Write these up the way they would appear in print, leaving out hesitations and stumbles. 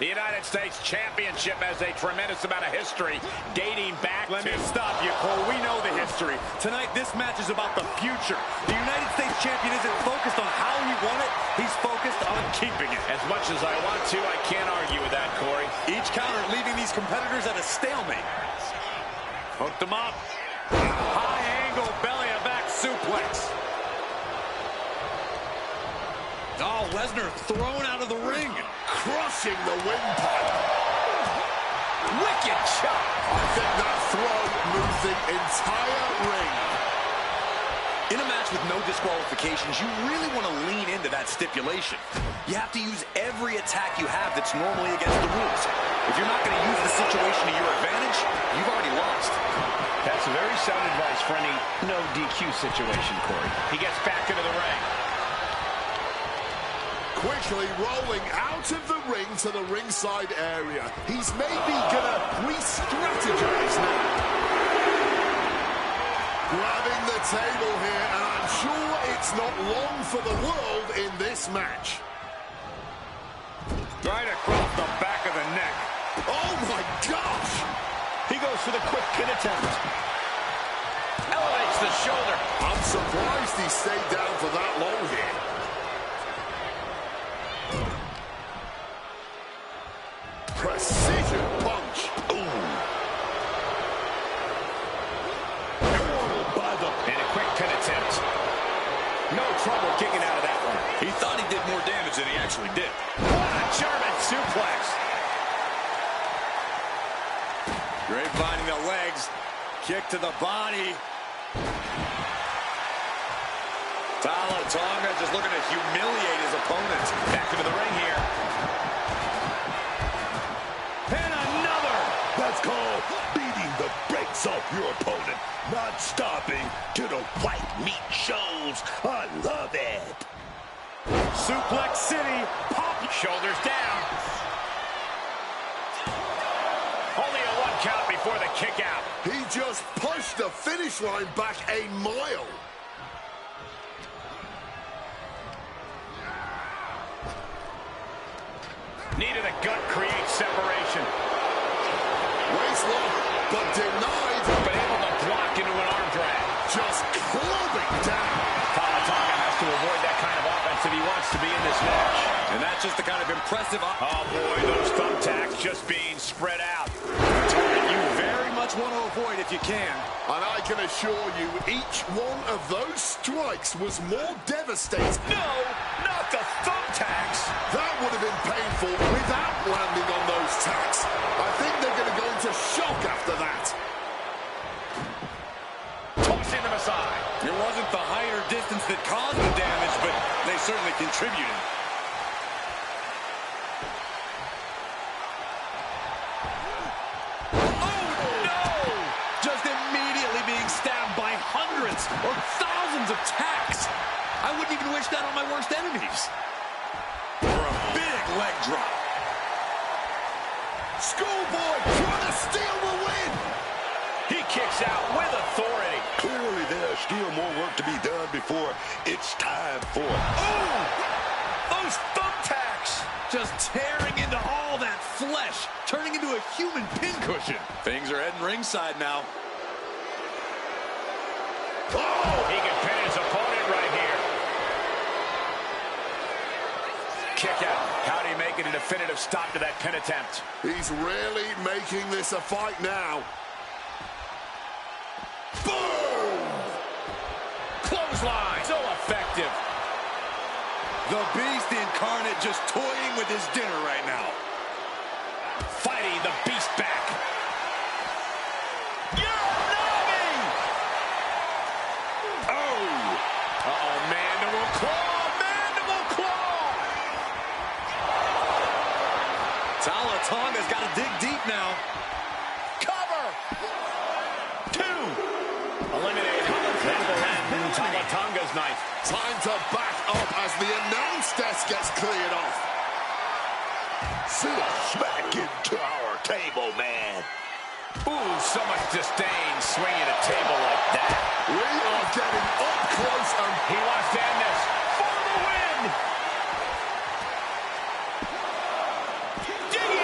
The United States Championship has a tremendous amount of history dating back Let me stop you, Cole. We know the history. Tonight, this match is about the future. The United States Champion isn't focused on how he won it. He's focused on keeping it. As much as I want to, I can't argue with that, Corey. Each counter leaving these competitors at a stalemate. Hooked him up. High angle belly-to-back suplex. Oh, Lesnar thrown out of the ring. Crushing the windpipe. Wicked shot. I think that throw moved the entire ring. In a match with no disqualifications, you really want to lean into that stipulation. You have to use every attack you have that's normally against the rules. If you're not going to use the situation to your advantage, you've already lost. That's very sound advice for any no DQ situation, Corey. He gets back into the ring. Quickly rolling out of the ring to the ringside area. He's maybe gonna re-strategize now. Grabbing the table here, and I'm sure it's not long for the world in this match. Right across the back of the neck. Oh my gosh! He goes for the quick pin attempt. Elevates the shoulder. I'm surprised he stayed down for that long here. Precision punch. Ooh. By the... And a quick pin attempt. No trouble kicking out of that one. He thought he did more damage than he actually did. What a German suplex. Great finding the legs. Kick to the body. Tonga just looking to humiliate his opponent. Back into the ring here. And another. That's called beating the brakes off your opponent, not stopping till the white meat shows. I love it. Suplex City. Pop. Shoulders down. Only a 1 count before the kick out. He just pushed the finish line back a mile. Knee to the gut creates separation. Waistlock, but denied. But able to block into an arm drag. Just clubbing down. Tonga has to avoid that kind of offense if he wants to be in this match. And that's just the kind of impressive... Oh, boy, those thumbtacks just being spread out. You very much want to avoid if you can. And I can assure you, each one of those strikes was more devastating. No, not the thumbtacks. That would have been painful without landing on those tacks. I think they're going to go into shock after that. Tossing them aside. It wasn't the height or distance that caused the damage, but they certainly contributed. Or thousands of tacks. I wouldn't even wish that on my worst enemies. For a big leg drop. Schoolboy trying to steal the win. He kicks out with authority. Clearly there's still more work to be done before it's time for... Oh! Those thumbtacks! Just tearing into all that flesh, turning into a human pincushion. Things are heading ringside now. Oh, he can pin his opponent right here. Kick out. How do you make it a definitive stop to that pin attempt? He's really making this a fight now. Boom! Clothesline. So effective. The Beast incarnate just toying with his dinner right now. Fighting the Beast back. Tonga's got to dig deep now. Cover! 2. Eliminated. Tonga's knife. Time to back up as the announce desk gets cleared off. Sit smack into our table, man. Ooh, so much disdain swinging a table like that. We are getting up close and... He wants to end this for the win! Dig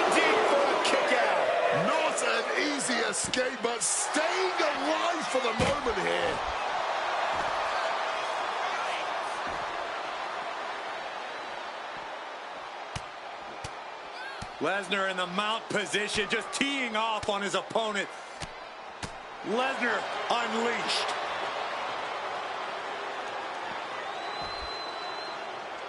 escape, but staying alive for the moment here. Lesnar in the mount position, just teeing off on his opponent. Lesnar unleashed.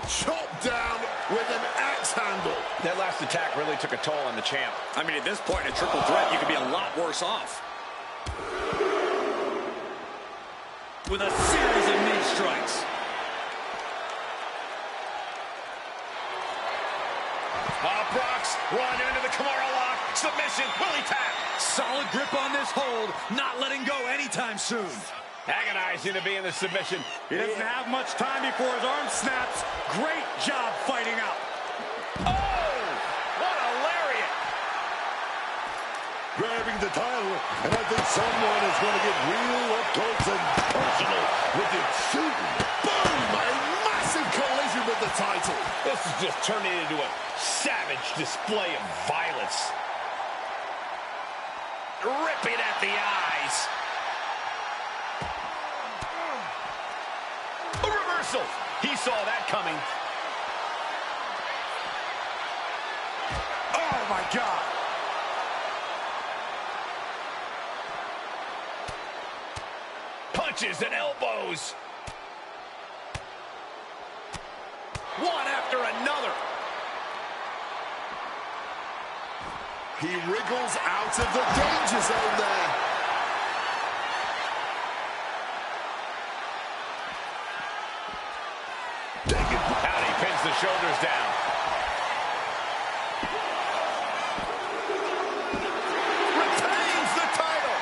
Chopped down with an axe handle. That last attack really took a toll on the champ. I mean, at this point in a triple threat, you could be a lot worse off. With a series of knee strikes. Brock's run into the Kimura lock. Submission. Will he tap? Solid grip on this hold. Not letting go anytime soon. Agonizing to be in the submission. He doesn't have much time before his arm snaps. Great job fighting out. Oh! What a lariat! Grabbing the title, and I think someone is going to get real up close and personal with it soon. Boom! A massive collision with the title. This is just turning into a savage display of violence. Ripping at the eyes. A reversal. He saw that coming. Oh, my God. Punches and elbows. One after another. He wriggles out of the danger zone there. Out he pins the shoulders down. Retains the title.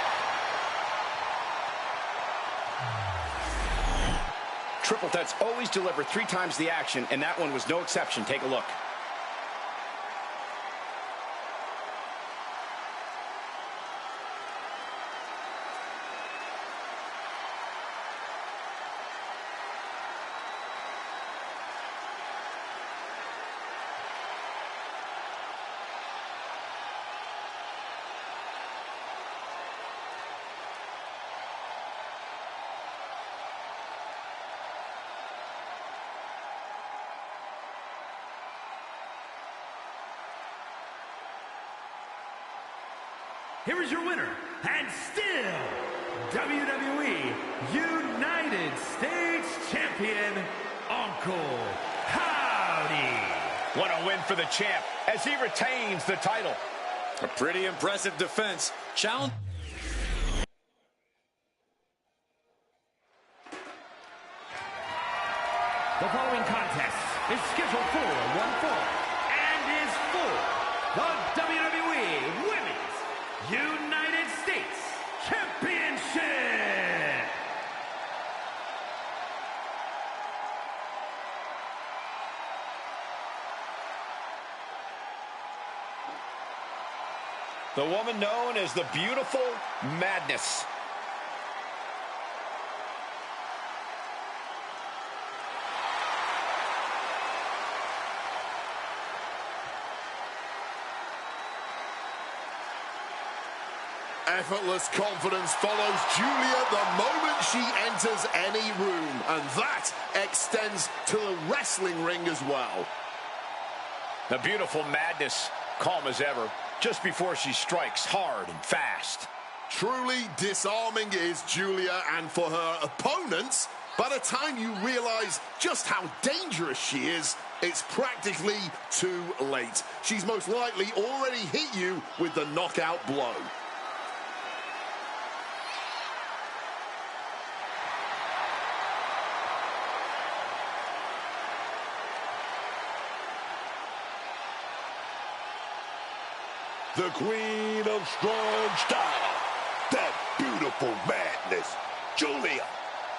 Triple threats always deliver 3 times the action, and that one was no exception. Take a look. Here is your winner, and still WWE United States Champion, Uncle Howdy. What a win for the champ as he retains the title. A pretty impressive defense. Challenge. The following contest is scheduled for one fall and is for the WWE Women's United States Championship. The woman known as the Beautiful Madness. Effortless confidence follows Julia the moment she enters any room, and that extends to the wrestling ring as well. The Beautiful Madness, calm as ever, just before she strikes hard and fast. Truly disarming is Julia, and for her opponents, by the time you realize just how dangerous she is, it's practically too late. She's most likely already hit you with the knockout blow. The queen of strong style, that beautiful madness, Julia,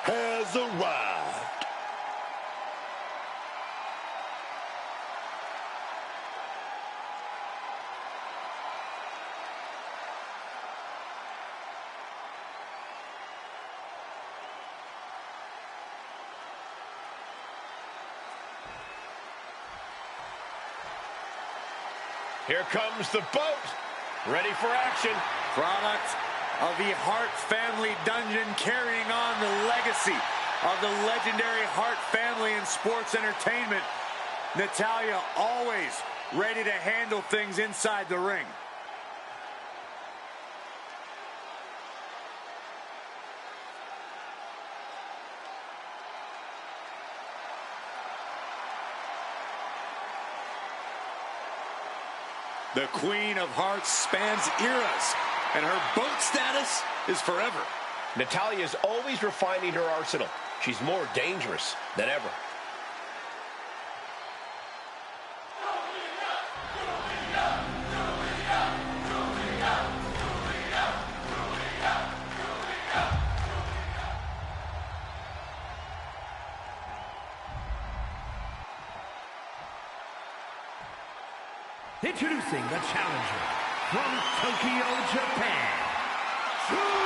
has arrived. Here comes the boat, ready for action. Product of the Hart family dungeon, carrying on the legacy of the legendary Hart family in sports entertainment. Natalya always ready to handle things inside the ring. The Queen of Hearts spans eras, and her GOAT status is forever. Natalya is always refining her arsenal. She's more dangerous than ever. Introducing the challenger from Tokyo, Japan, Julia.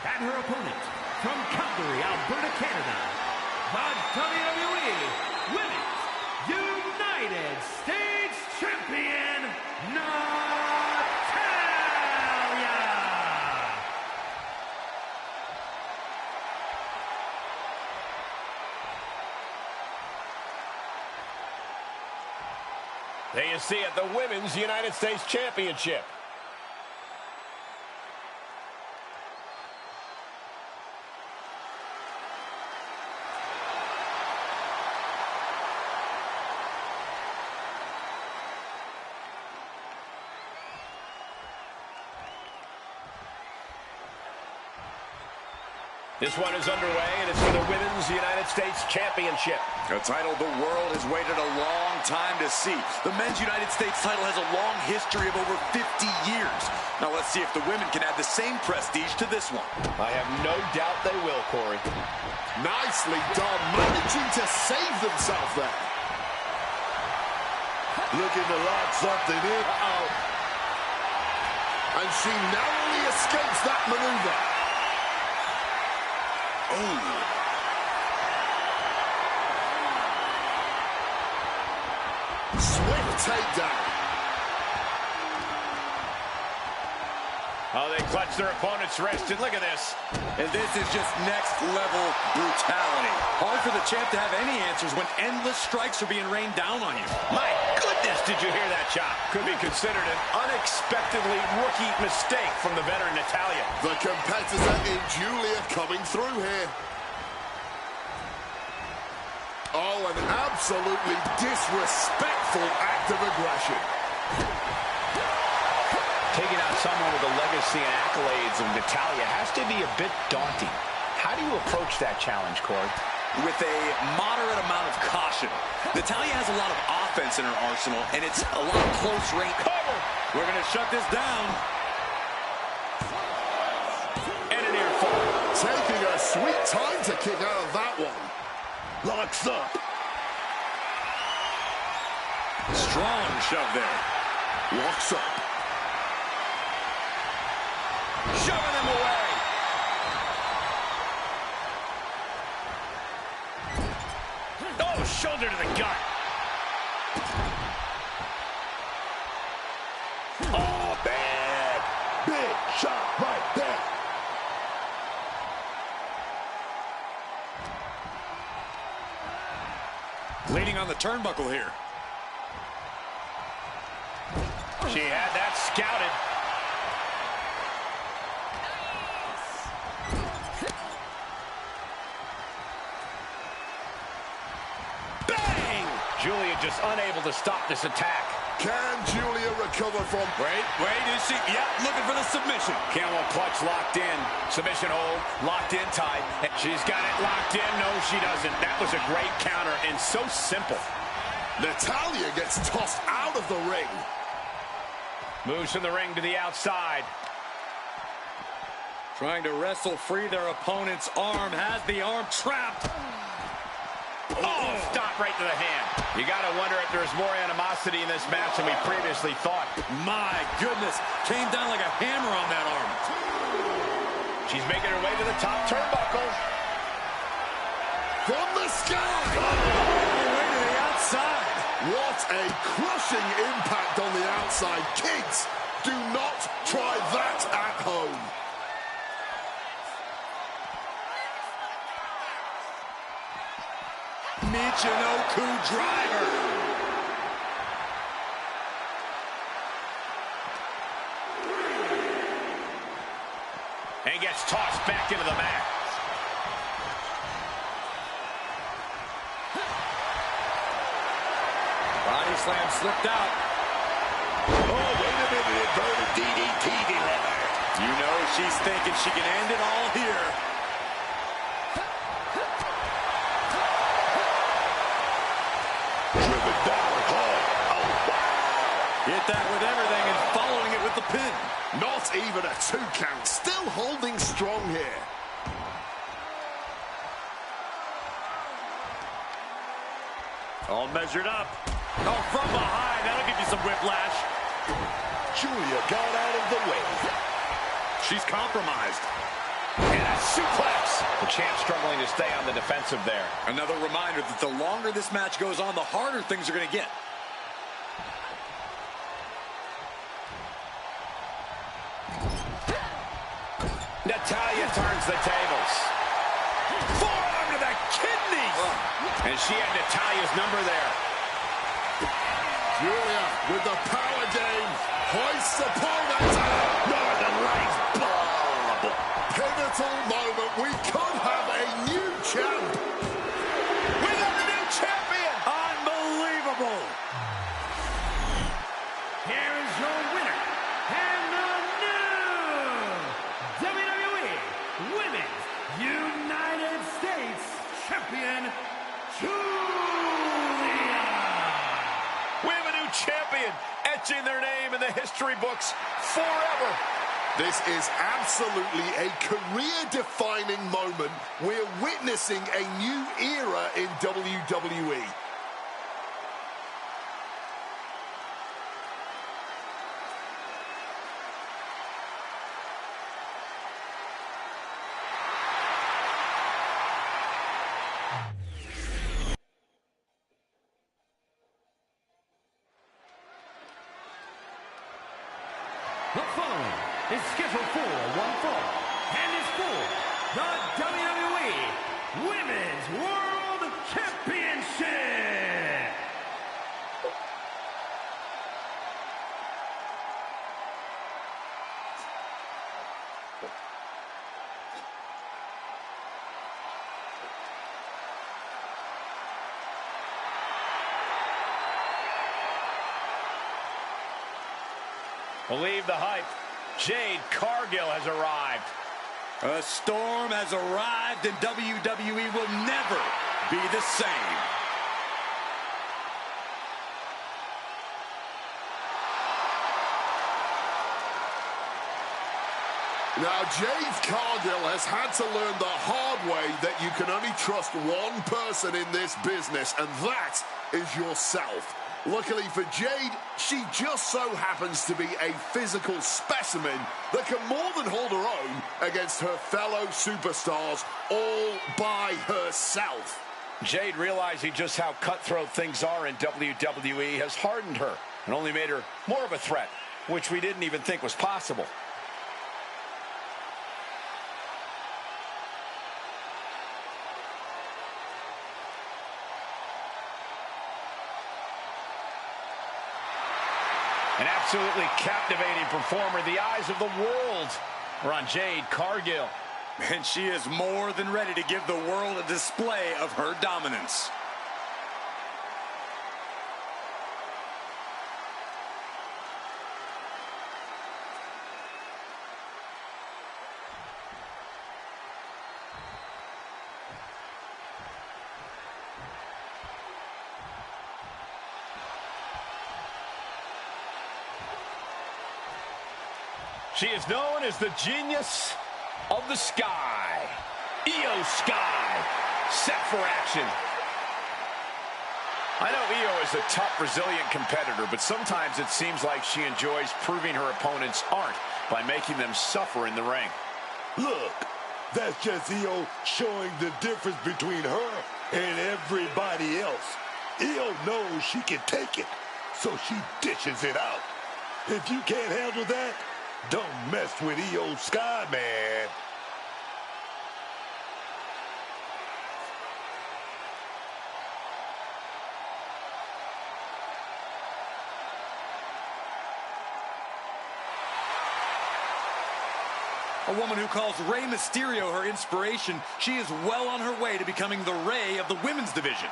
And her opponent from Calgary, Alberta, Canada, the WWE Women's United States Champion, Natalya. There you see it, the Women's United States Championship. This one is underway, and it's for the Women's United States Championship. A title the world has waited a long time to see. The Men's United States title has a long history of over 50 years. Now let's see if the women can add the same prestige to this one. I have no doubt they will, Corey. Nicely done, managing to save themselves there. Looking to lock something in. And she narrowly escapes that maneuver. Swift takedown. Oh, they clutch their opponent's wrist, and look at this. And this is just next level brutality. Hard for the champ to have any answers when endless strikes are being rained down on you. My goodness, did you hear that chop? Could be considered an unexpectedly rookie mistake from the veteran Natalya. The competitor in Julia coming through here. Oh, an absolutely disrespectful act of aggression. Taking out someone with the legacy and accolades of Natalya has to be a bit daunting. How do you approach that challenge, Corey? With a moderate amount of caution. Natalya has a lot of offense in her arsenal, and it's a lot of close range. Cover! We're going to shut this down. And an ear fall. Taking a sweet time to kick out of that one. Locks up. Strong shove there. Locks up. Shoving them away. Oh, shoulder to the gut. Oh, bad. Big shot right there. Leaning on the turnbuckle here. She had that scouted. Bang! Julia just unable to stop this attack. Can Julia recover from... Wait, is she? Yep, looking for the submission. Camel clutch locked in. Submission hold, locked in tight. She's got it locked in. No, she doesn't. That was a great counter and so simple. Natalya gets tossed out of the ring. Moves from the ring to the outside. Trying to wrestle free their opponent's arm. Has the arm trapped. Oh, stop right to the hand. You got to wonder if there's more animosity in this match than we previously thought. My goodness. Came down like a hammer on that arm. She's making her way to the top turnbuckle. from the sky. All the way to the outside. What a crushing impact on the outside. Kids, do not try that at home. Michinoku driver. And gets tossed back into the mat. Body slam slipped out. Oh, wait a minute. Inverted DDT delivered. You know she's thinking she can end it all here. Driven down hard. Oh, wow. Hit that with everything and following it with the pin. Not even a 2 count. Still holding strong here. All measured up. Oh, from behind. That'll give you some whiplash. Julia got out of the way. She's compromised. And a suplex. The champ struggling to stay on the defensive there. Another reminder that the longer this match goes on, the harder things are going to get. Natalya turns the tables. Forearm to the kidneys. And she had Natalya's number there. Julia with the power game. Hoists opponent. Northern Lights Bob. Pivotal moment. We could have a new champ. We got a new champion. Unbelievable. Here is your winner, and the new WWE Women's United States Champion, Julia. We have a new champion, etching their name in the history books forever. This is absolutely a career-defining moment. We're witnessing a new era in WWE. The following is scheduled for one fall and is for the WWE Women's World Championship. Believe the hype. Jade Cargill has arrived. A storm has arrived and WWE will never be the same. Now, Jade Cargill has had to learn the hard way that you can only trust one person in this business, and that is yourself. Luckily for Jade, she just so happens to be a physical specimen that can more than hold her own against her fellow superstars all by herself. Jade, realizing just how cutthroat things are in WWE, has hardened her and only made her more of a threat, which we didn't even think was possible. An absolutely captivating performer. The eyes of the world are on Jade Cargill. And she is more than ready to give the world a display of her dominance. She is known as the genius of the sky. Io Sky, set for action. I know Io is a tough, resilient competitor, but sometimes it seems like she enjoys proving her opponents aren't by making them suffer in the ring. Look, that's just Io showing the difference between her and everybody else. Io knows she can take it, so she dishes it out. If you can't handle that, don't mess with Io Sky, man. A woman who calls Rey Mysterio her inspiration, she is well on her way to becoming the Rey of the women's division.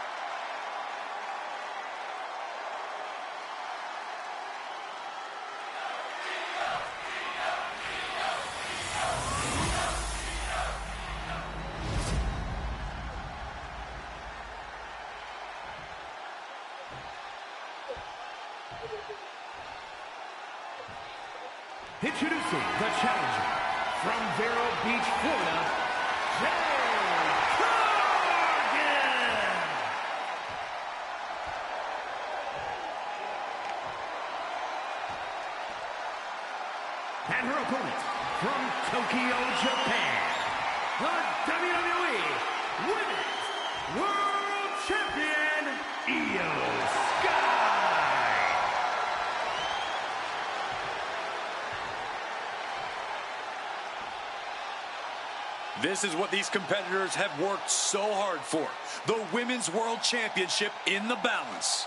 Introducing the challenger from Vero Beach, Florida, Jade Cargill. And her opponent from Tokyo, Japan, the WWE Women's World Champion, Io Sky. This is what these competitors have worked so hard for. The Women's World Championship in the balance.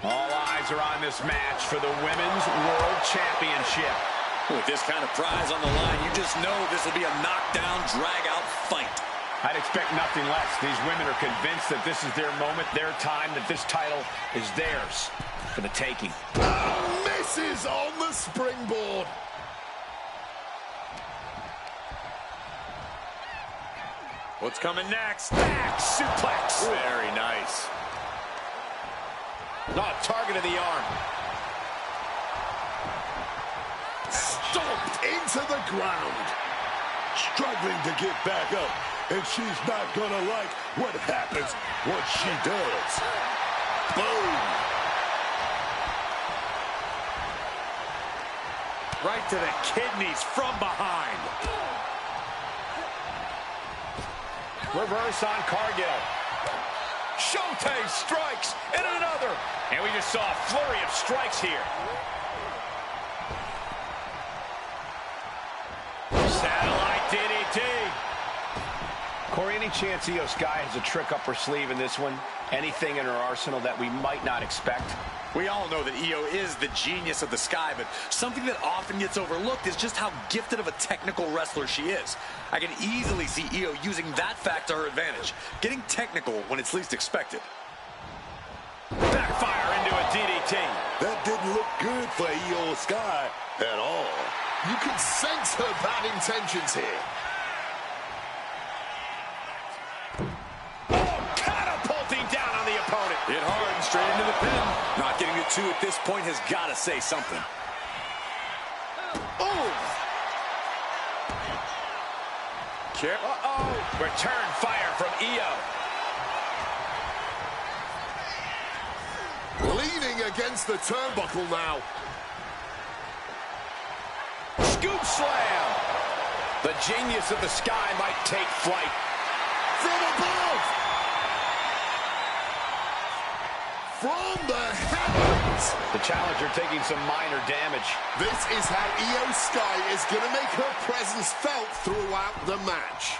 All eyes are on this match for the Women's World Championship. With this kind of prize on the line, you just know this will be a knockdown, drag-out fight. I'd expect nothing less. These women are convinced that this is their moment, their time, that this title is theirs for the taking. Misses on the springboard. What's coming next? Back suplex. Very nice. Not target of the arm. Stomped into the ground. Struggling to get back up, and she's not gonna like what happens once she does. Boom. Right to the kidneys from behind. Reverse on Cargill. Showtime strikes, and another. And we just saw a flurry of strikes here. Satellite DDT. Corey, any chance Io Sky has a trick up her sleeve in this one? Anything in her arsenal that we might not expect? We all know that Io is the genius of the Sky, but something that often gets overlooked is just how gifted of a technical wrestler she is. I can easily see Io using that fact to her advantage, getting technical when it's least expected. Backfire into a DDT. That didn't look good for Io Sky at all. You can sense her bad intentions here. Catapulting down on the opponent. Hit hard and straight into the pin. Not getting it two at this point has got to say something. Oh! Return fire from Io. Leaning against the turnbuckle now. Scoop slam. The genius of the Sky might take flight. From above. From the heavens. The challenger taking some minor damage. This is how Io Sky is going to make her presence felt throughout the match.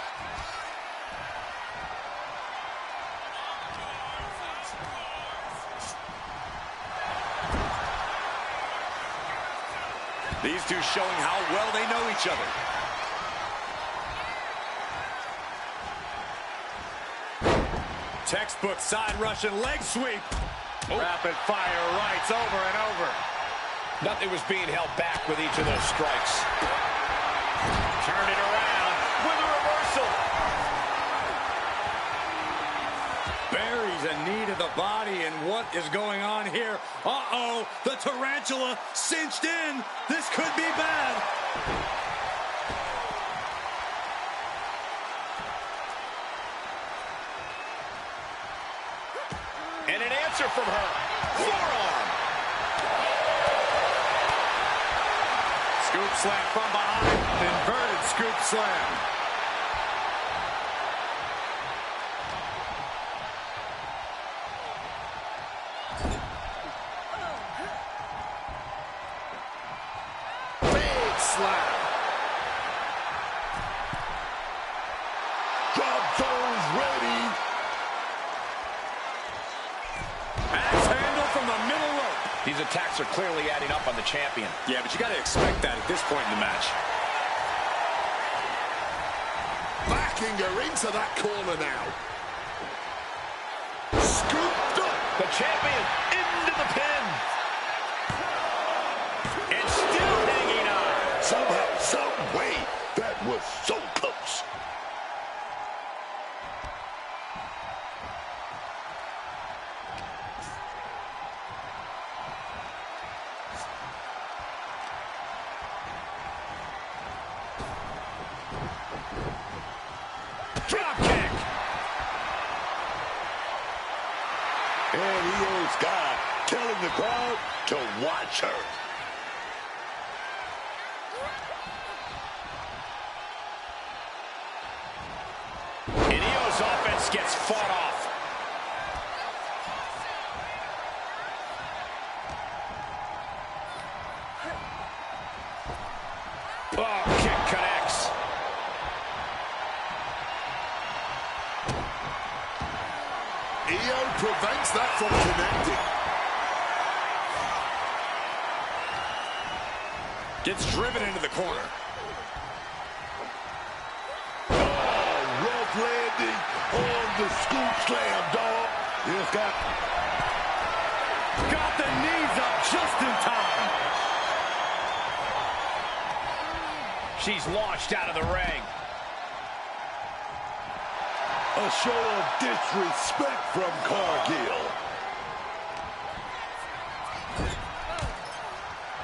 These two showing how well they know each other. Textbook side Russian leg sweep. Oh. Rapid fire rights over and over. Nothing was being held back with each of those strikes. Turned it around with a reversal. Buries a knee to the body, and what is going on here? Uh-oh, the tarantula cinched in. This could be bad. an answer from her. Forearm. Scoop slam from behind. Inverted scoop slam. Big slap. Drop those ready. Axe handle from the middle rope. These attacks are clearly adding up on the champion. Yeah, but you got to expect that at this point in the match. Backing her into that corner now. Scooped up. The champion into the pin. And still hanging on. Somehow, some way, that was so close. Drop kick. And Io Sky telling the crowd to watch her. And Io's offense gets fought off. Oh, kick connects. Io prevents that from connecting. Gets driven into the corner. Rough landing on the scoop slam, dog. Yes, Got the knees up just in time. She's launched out of the ring. a show of disrespect from Cargill.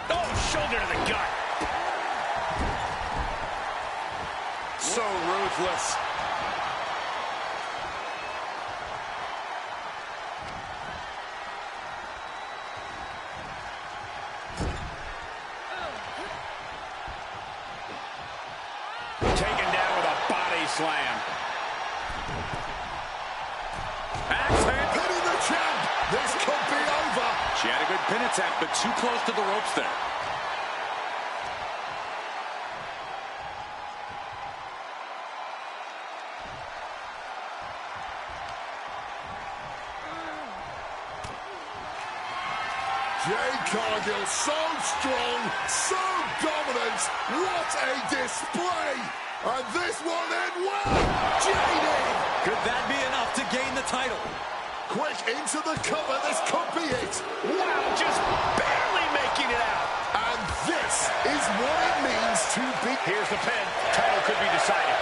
Oh, shoulder to the gut. So ruthless. Taken down with a body slam. Axe hand. Hitting the champ. This could be over. She had a good pin attempt, but too close to the ropes there. Jade Cargill, so strong, so dominant. What a display. And this one end well. Jade. Could that be enough to gain the title? Quick into the cover. This could be it. Wow, just barely making it out. And this is what it means to be. Here's the pin. Title could be decided.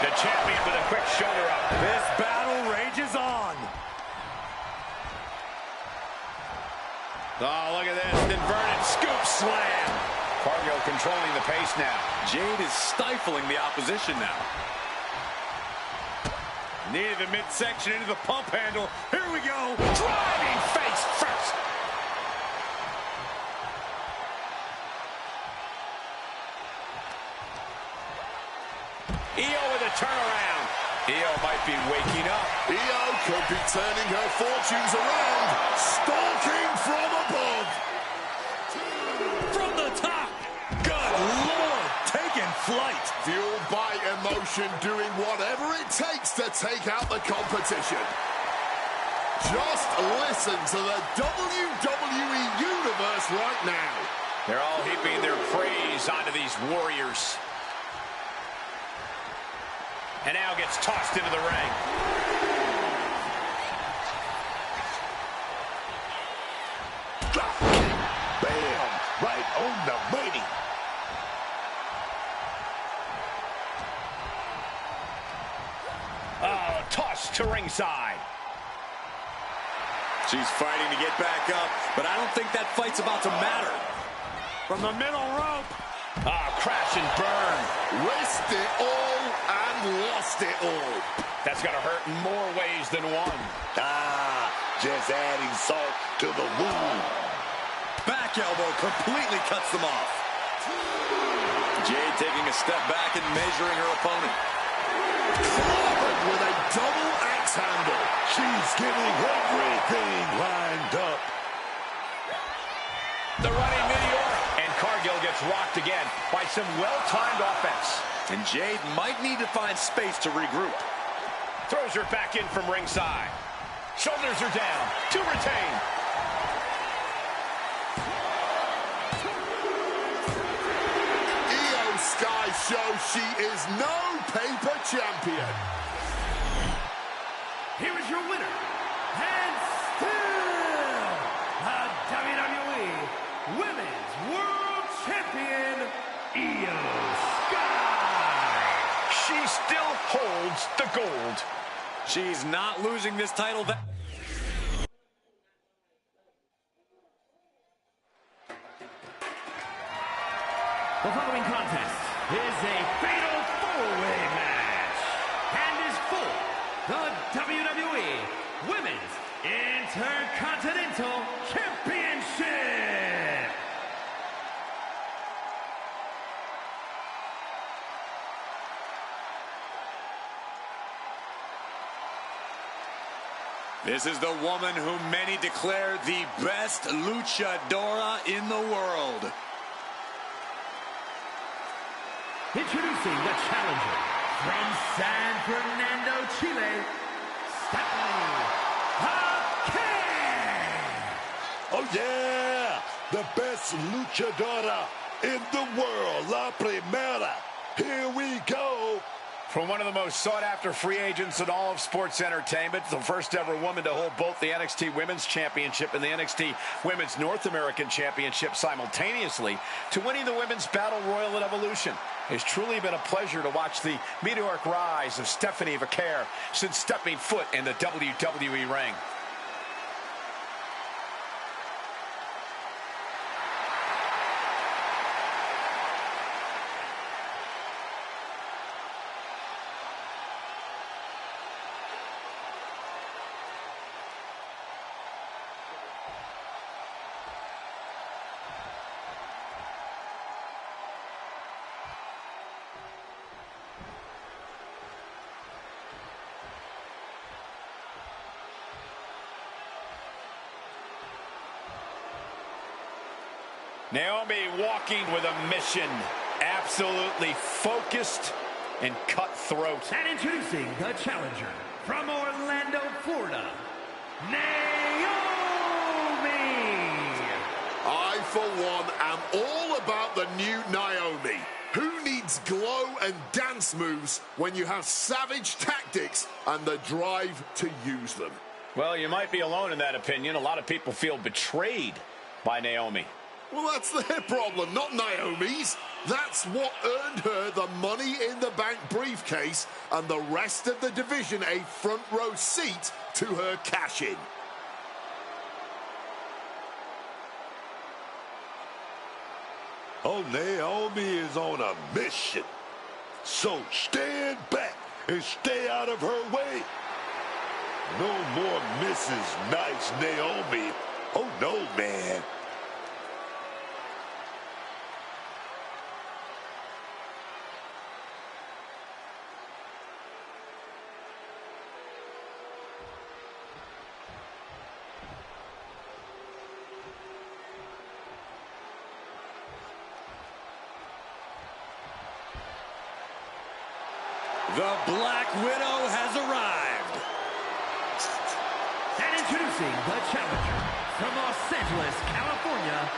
The champion with a quick shoulder up. This battle rages on. Oh, look at this. Inverted scoop slam. Cargill controlling the pace now. Jade is stifling the opposition now. Needed the midsection into the pump handle. Here we go. Driving face first. Io with a turnaround. Io might be waking up. Io could be turning her fortunes around. Stalking from above. From the top. Good Lord. Taking flight. Fueled by emotion, doing whatever it takes to take out the competition. Just listen to the WWE Universe right now. They're all heaping their praise onto these warriors. And now gets tossed into the ring. Drop kick. Bam. Right on the money. Oh, tossed to ringside. She's fighting to get back up, but I don't think that fight's about to matter. From the middle rope, Ah, crash and burn. Risked it all and lost it all. That's going to hurt in more ways than one. Just adding salt to the wound. Back elbow completely cuts them off. Jade taking a step back and measuring her opponent. Clobbered with a double axe handle. She's getting everything lined up. The running meteor. And Cargill gets rocked again by some well-timed offense. And Jade might need to find space to regroup. Throws her back in from ringside. Shoulders are down to retain. Io Sky shows she is no paper champion. Here is your winner, and still the WWE Women's World Champion, Io Sky. She still holds the gold. She's not losing this title. The following contest is a fatal four-way match and is for the WWE Women's Intercontinental Championship. This is the woman whom many declare the best luchadora in the world. Introducing the challenger from San Fernando, Chile, Stephanie King. Oh, yeah. The best luchadora in the world. La Primera. Here we go. From one of the most sought-after free agents in all of sports entertainment, the first ever woman to hold both the NXT Women's Championship and the NXT Women's North American Championship simultaneously, to winning the Women's Battle Royal at Evolution. It's truly been a pleasure to watch the meteoric rise of Stephanie Vaquer since stepping foot in the WWE ring. Naomi walking with a mission, absolutely focused and cutthroat. And introducing the challenger from Orlando, Florida, Naomi. I, for one, am all about the new Naomi. Who needs glow and dance moves when you have savage tactics and the drive to use them? Well, you might be alone in that opinion. A lot of people feel betrayed by Naomi. Well, that's their problem, not Naomi's. That's what earned her the Money in the Bank briefcase and the rest of the division a front row seat to her cash-in. Oh, Naomi is on a mission. So stand back and stay out of her way. No more Mrs. Nice Naomi. Oh, no, man. The Black Widow has arrived. And introducing the challenger from Los Angeles, California,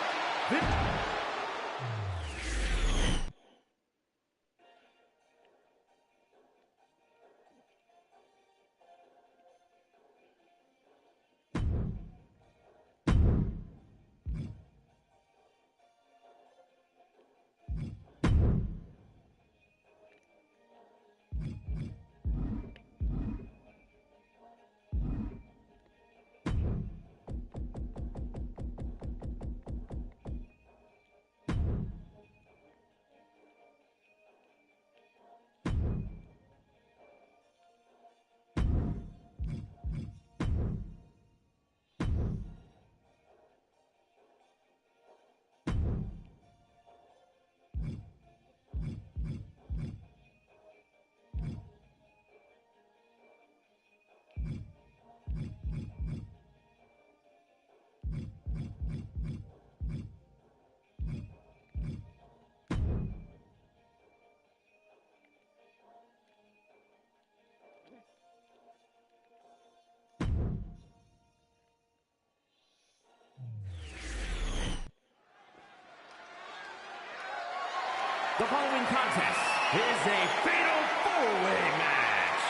The following contest is a fatal four-way match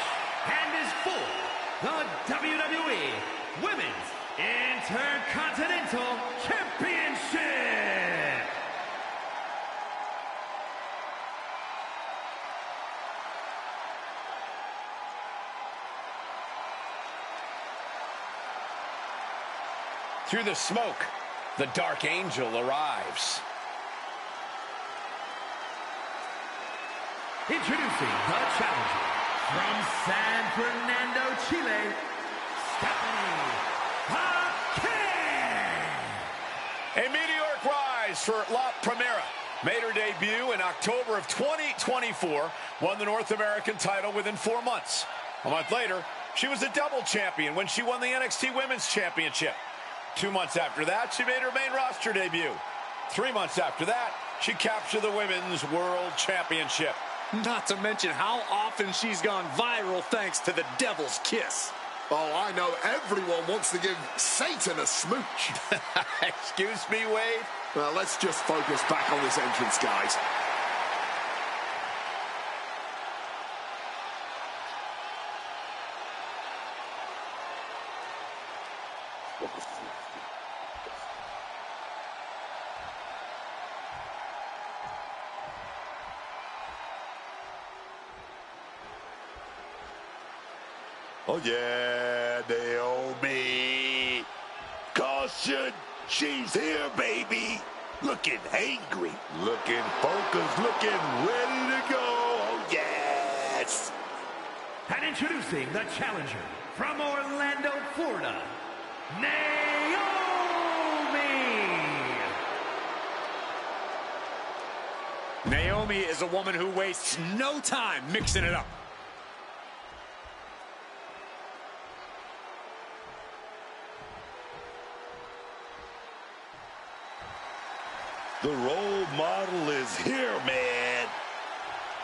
and is for the WWE Women's Intercontinental Championship. Through the smoke, the Dark Angel arrives. Introducing the challenger from San Fernando, Chile, Stephanie Paquette. A meteoric rise for La Primera. Made her debut in October of 2024, won the North American title within 4 months. A month later, she was a double champion when she won the NXT Women's Championship. 2 months after that, she made her main roster debut. 3 months after that, she captured the Women's World Championship. Not to mention how often she's gone viral thanks to the Devil's Kiss. Oh, I know everyone wants to give Satan a smooch. Excuse me, Wade? Well, let's just focus back on this entrance, guys. Oh, yeah, Naomi. Caution, she's here, baby. Looking angry, looking focused, looking ready to go. Oh, yes. And introducing the challenger from Orlando, Florida, Naomi. Naomi is a woman who wastes no time mixing it up. The role model is here, man.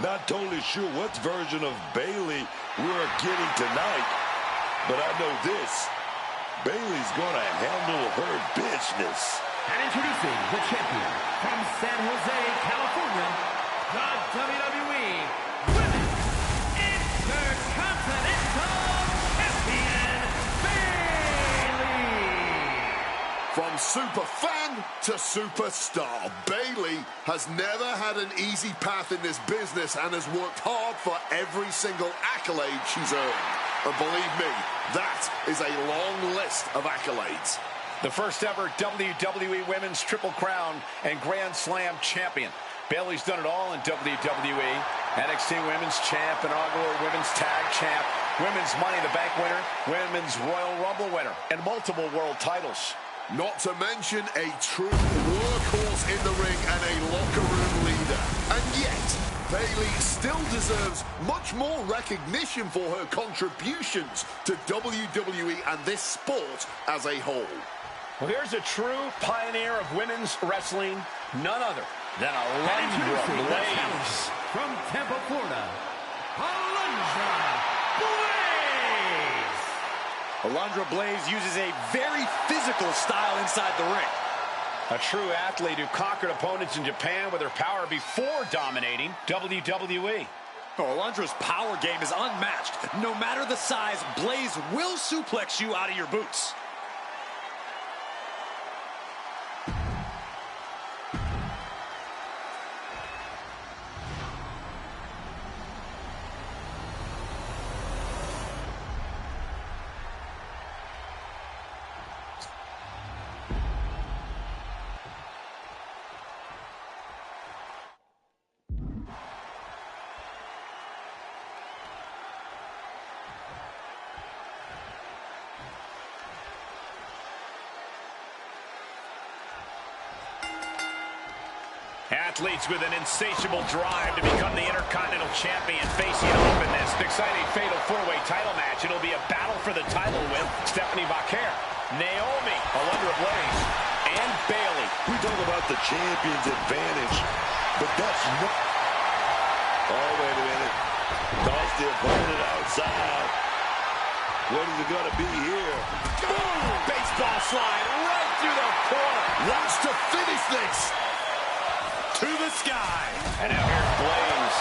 Not totally sure what version of Bayley we're getting tonight, but I know this. Bayley's gonna handle her business. And introducing the champion from San Jose, California, the WWE Women's Intercontinental Champion, Bayley. From super fan to superstar, Bayley has never had an easy path in this business and has worked hard for every single accolade she's earned. And believe me, that is a long list of accolades. The first ever WWE Women's Triple Crown and Grand Slam champion. Bayley's done it all in WWE. NXT Women's Champ, inaugural Women's Tag Champ, Women's Money in the Bank winner, Women's Royal Rumble winner, and multiple world titles. Not to mention a true workhorse in the ring and a locker room leader. And yet, Bayley still deserves much more recognition for her contributions to WWE and this sport as a whole. Well, here's a true pioneer of women's wrestling, none other than Alundra Blaze. From Tampa, Florida, Alundra Blaze. Alundra Blaze uses a very physical style inside the ring. A true athlete who conquered opponents in Japan with her power before dominating WWE. Oh, Alundra's power game is unmatched. No matter the size, Blaze will suplex you out of your boots. Athletes with an insatiable drive to become the Intercontinental Champion facing off in this exciting fatal four-way title match. It'll be a battle for the title with Stephanie Paquette, Naomi, Alundra Blaze, and Bayley. We talk about the champion's advantage, but that's not... Oh, wait a minute. Toss the opponent outside. What is it going to be here? Boom! Baseball slide right through the corner. Wants to finish this. to the sky. And now here's Blaze.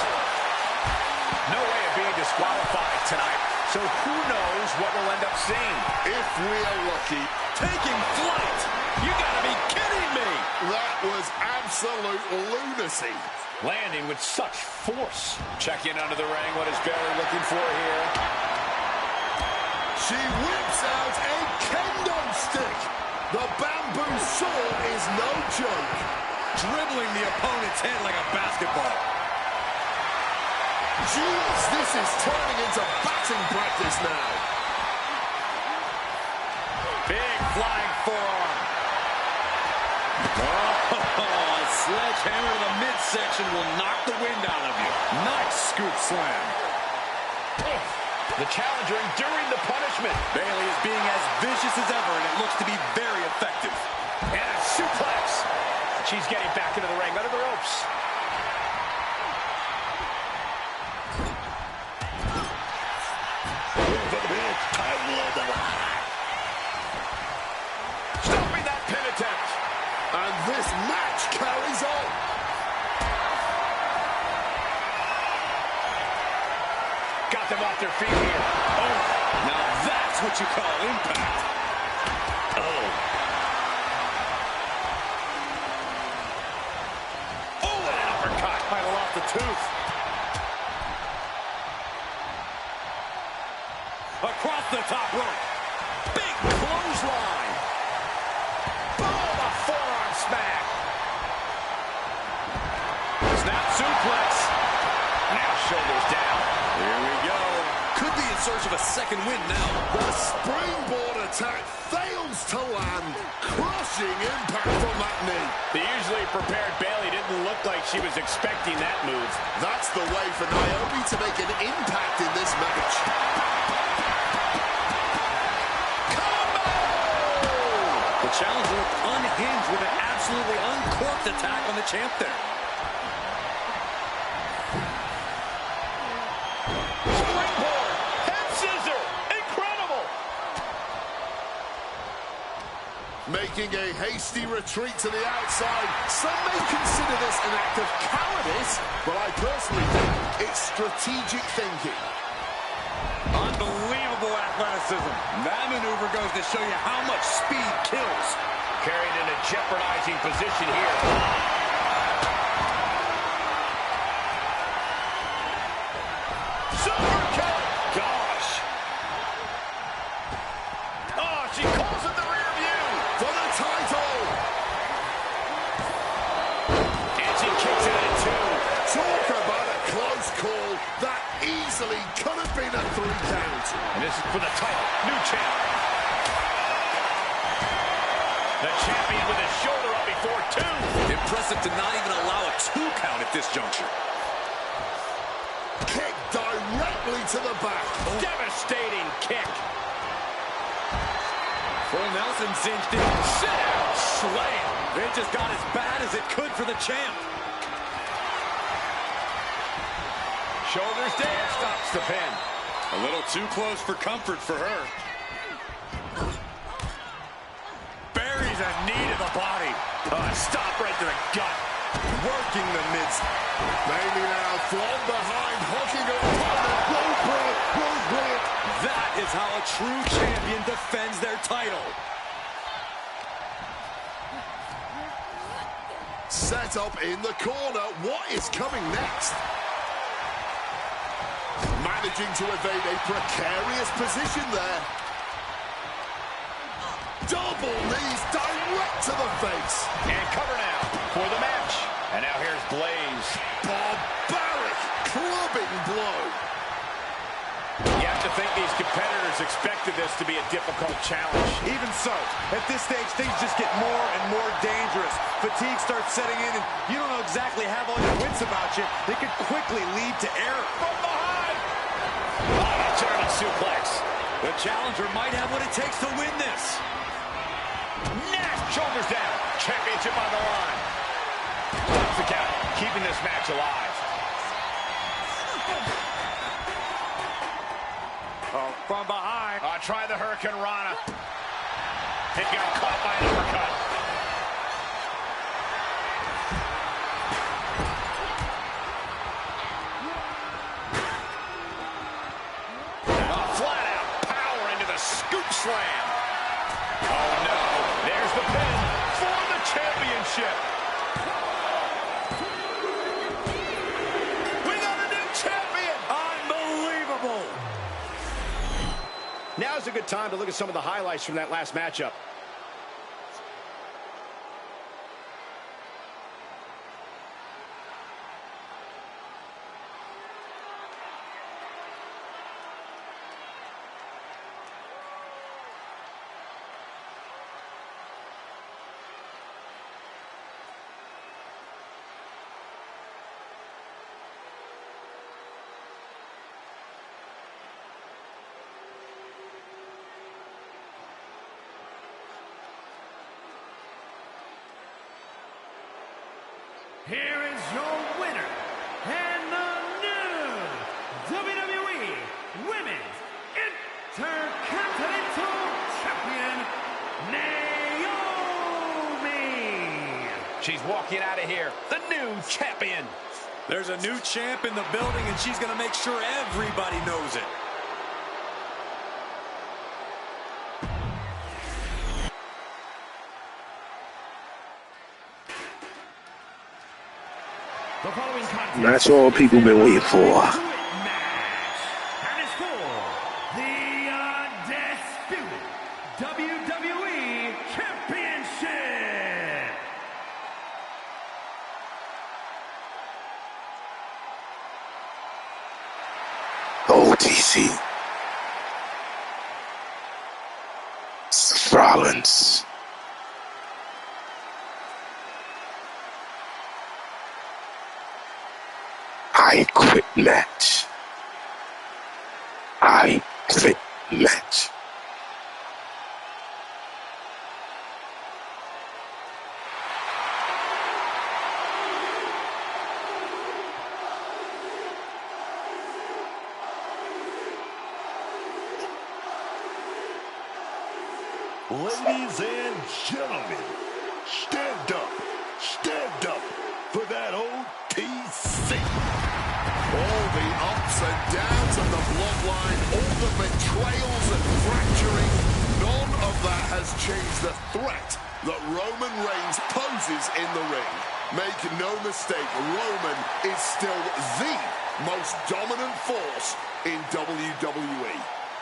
No way of being disqualified tonight. So who knows what we'll end up seeing? If we are lucky. Taking flight. You gotta be kidding me. That was absolute lunacy. Landing with such force. Check in under the ring. What is Bayley looking for here? She whips out a kendo stick. The bamboo sword is no joke. Dribbling the opponent's head like a basketball. Jeez, this is turning into batting practice now. Big flying forearm. Oh, a sledgehammer to the midsection will knock the wind out of you. Nice scoop slam. The challenger enduring the punishment. Bayley is being as vicious as ever, and it looks to be very effective. And a suplex. She's getting back into the ring, under the ropes. Stopping that pin attempt. And this match carries on. Got them off their feet here. Oh, now that's what you call impact. Oh. Oh, an uppercut. Might have lost the tooth. Across the top rope. Big clothesline. Boom, a forearm smack. Snap suplex. Now shoulders down. Here we go. Could be in search of a second win now. The springboard attack fails to land. Crushing impact from that knee. The usually prepared Bayley didn't look like she was expecting that move. That's the way for Naomi to make an impact in this match. The challenger looked unhinged with an absolutely uncorked attack on the champ there. Springboard, head scissor, incredible. Making a hasty retreat to the outside. Some may consider this an act of cowardice, but I personally think it's strategic thinking. Unbelievable athleticism. That maneuver goes to show you how much speed kills. Carried in a jeopardizing position here. Super kick. Gosh. Oh, she calls in the rear view. For the title. And she kicks it in two. Talk about a close call. That easily could have been a 3 count. And this is for the title. New champ. The champion with his shoulder up before 2. Impressive to not even allow a 2 count at this juncture. Kick directly to the back. Devastating kick. Full Nelson cinched in. Sit out. Slam. It just got as bad as it could for the champ. Shoulders down. Stops the pin. A little too close for comfort for her. Buries a knee to the body. Stop right to the gut. Working the midst. Bailey now from behind, hooking her opponent. Roadblock. That is how a true champion defends their title. Set up in the corner. What is coming next? Managing to evade a precarious position there. Double knees direct to the face. And cover now for the match. And now here's Blaze. Barbaric clubbing blow. You have to think these competitors expected this to be a difficult challenge. Even so, at this stage, things just get more and more dangerous. Fatigue starts setting in, and you don't know exactly have all your wits about you. It could quickly lead to error. From behind. Oh, a German suplex. The challenger might have what it takes to win this. Nash, shoulders down. Championship on the line. Stops the count, keeping this match alive. Oh, from behind. Try the Hurricane Rana. It got caught by an uppercut. slam. Oh, no. There's the pin for the championship. We got a new champion. Unbelievable. Now's a good time to look at some of the highlights from that last matchup. Here is your winner, and the new WWE Women's Intercontinental Champion, Naomi. She's walking out of here, the new champion. There's a new champ in the building, and she's going to make sure everybody knows it. The following contest That's all people been waiting for. match, and it's for the undisputed WWE Championship. OTC. Rollins. I quit match. I quit match. Ladies and gentlemen, stand up for that OTC. All the ups and downs of the bloodline, all the betrayals and fracturing, none of that has changed the threat that Roman Reigns poses in the ring. Make no mistake, Roman is still the most dominant force in WWE.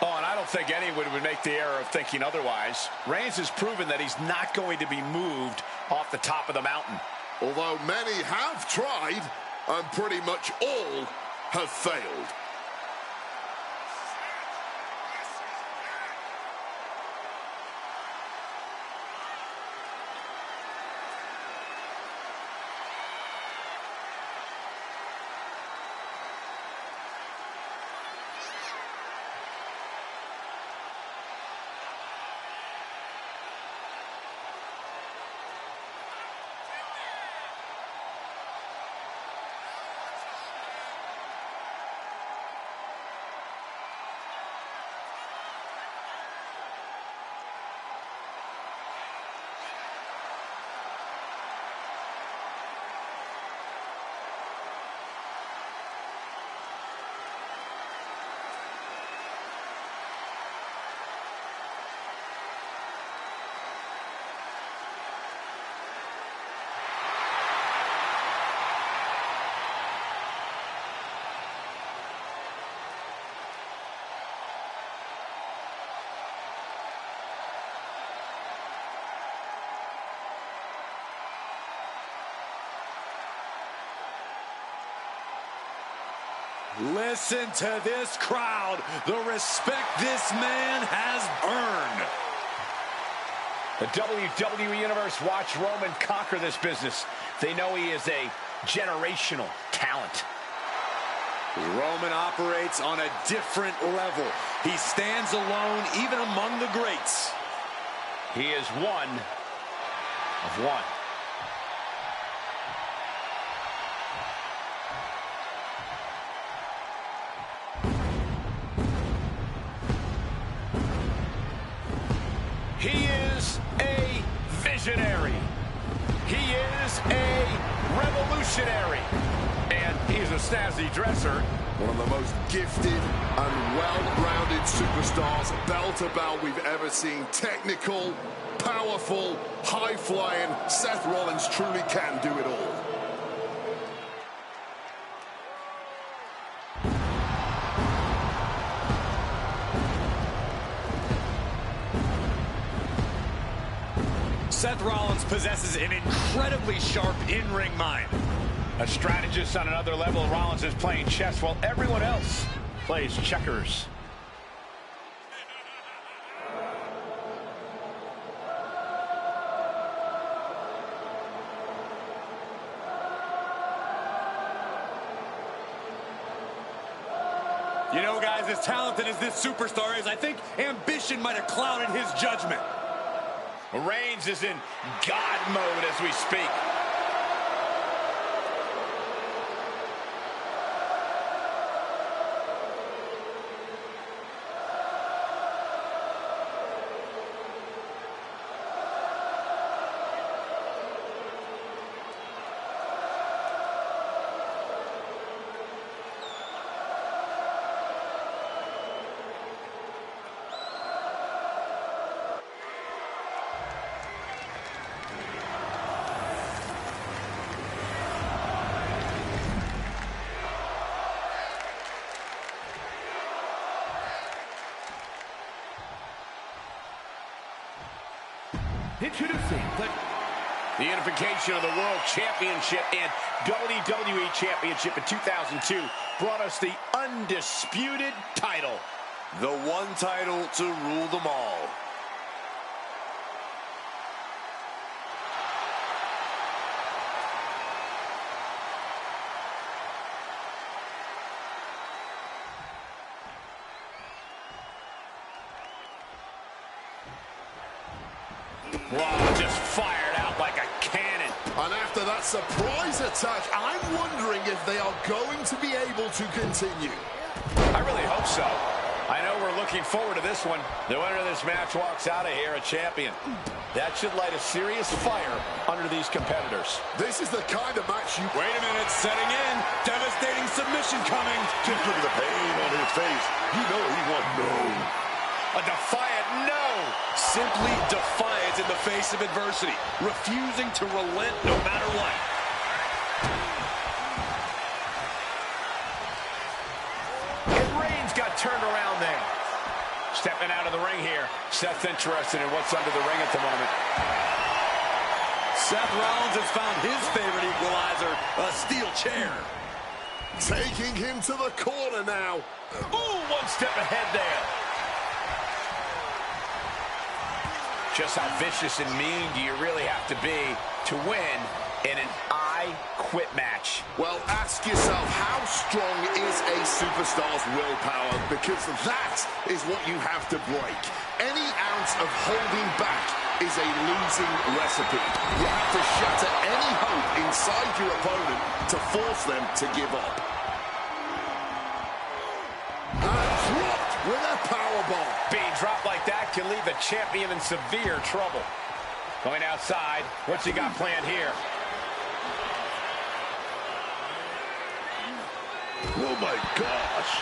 Oh, and I don't think anyone would make the error of thinking otherwise. Reigns has proven that he's not going to be moved off the top of the mountain. Although many have tried, and pretty much all have failed. Listen to this crowd, the respect this man has earned. The WWE Universe watched Roman conquer this business. They know he is a generational talent. Roman operates on a different level. He stands alone even among the greats. He is one of one. He is a visionary. He is a revolutionary. And he's a snazzy dresser One of the most gifted and well-rounded superstars, bell to bell, we've ever seen. Technical, powerful, high-flying. Seth Rollins truly can do it all. Seth Rollins possesses an incredibly sharp in-ring mind. A strategist on another level. Rollins is playing chess while everyone else plays checkers. You know, guys, as talented as this superstar is, I think ambition might have clouded his judgment. Reigns is in God mode as we speak. Introducing the unification of the World Championship and WWE Championship in 2002 brought us the undisputed title. The one title to rule them all. Wow, just fired out like a cannon. And after that surprise attack, I'm wondering if they are going to be able to continue. I really hope so. I know we're looking forward to this one. The winner of this match walks out of here a champion. That should light a serious fire under these competitors. This is the kind of match you... Wait a minute, setting in. Devastating submission coming. Just look at the pain on his face. You know he wants no. A defiant no. Simply defiance in the face of adversity. Refusing to relent no matter what. And Reigns got turned around there. Stepping out of the ring here. Seth's interested in what's under the ring at the moment. Seth Rollins has found his favorite equalizer, a steel chair. Taking him to the corner now. Ooh, one step ahead there. Just how vicious and mean do you really have to be to win in an I Quit match? Well, ask yourself, how strong is a superstar's willpower? Because that is what you have to break. Any ounce of holding back is a losing recipe. You have to shatter any hope inside your opponent to force them to give up. And dropped with a powerbomb. Being dropped like that can leave the champion in severe trouble. Going outside. What's he got planned here? Oh my gosh.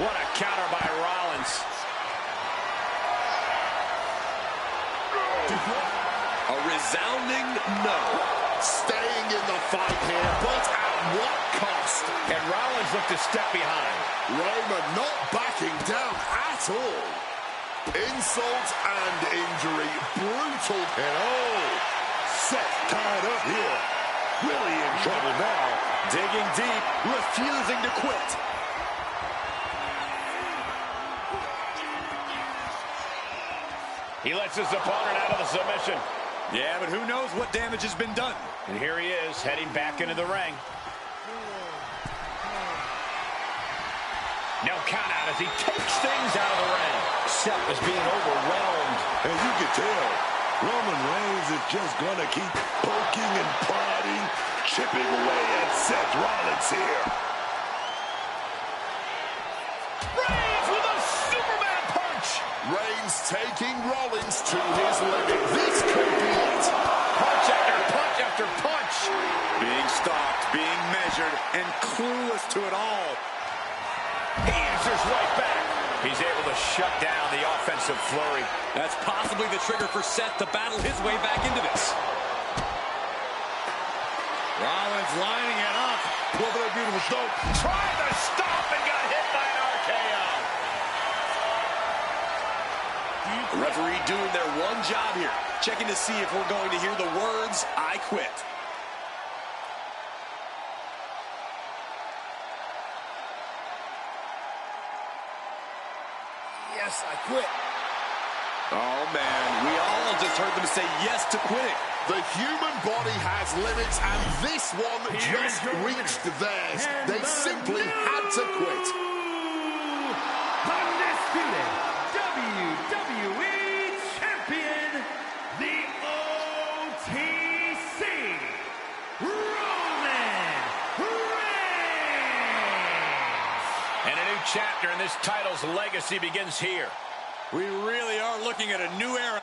What a counter by Rollins. A resounding no. Staying in the fight here, but at what cost? And Rollins looked a step behind. Roman not backing down at all. Insult and injury. Brutal. And oh, Seth tied up here. Really in trouble now. Digging deep, refusing to quit. He lets his opponent out of the submission. Yeah, but who knows what damage has been done. And here he is, heading back into the ring. No count out as he takes things out of the ring. Seth is being overwhelmed. As you can tell, Roman Reigns is just going to keep poking and prodding, chipping away at Seth Rollins here. Reigns with a Superman punch. Reigns taking Rollins to his limit. This could be it. Punch after punch after punch. Being stalked, being measured, and clueless to it all. He answers right back. He's able to shut down the offensive flurry. That's possibly the trigger for Seth to battle his way back into this. Rollins lining it up. Look at that beautiful stomp. Tried to stop and got hit by an RKO. The referee doing their one job here, checking to see if we're going to hear the words, "I quit." Yes, I quit. Oh, man, we all just heard them say yes to quitting. The human body has limits, and this one just reached theirs. They simply had to quit. Undisputed WWE Champion, the OTC, Roman Reigns. And a new chapter in this title's legacy begins here. We really are looking at a new era.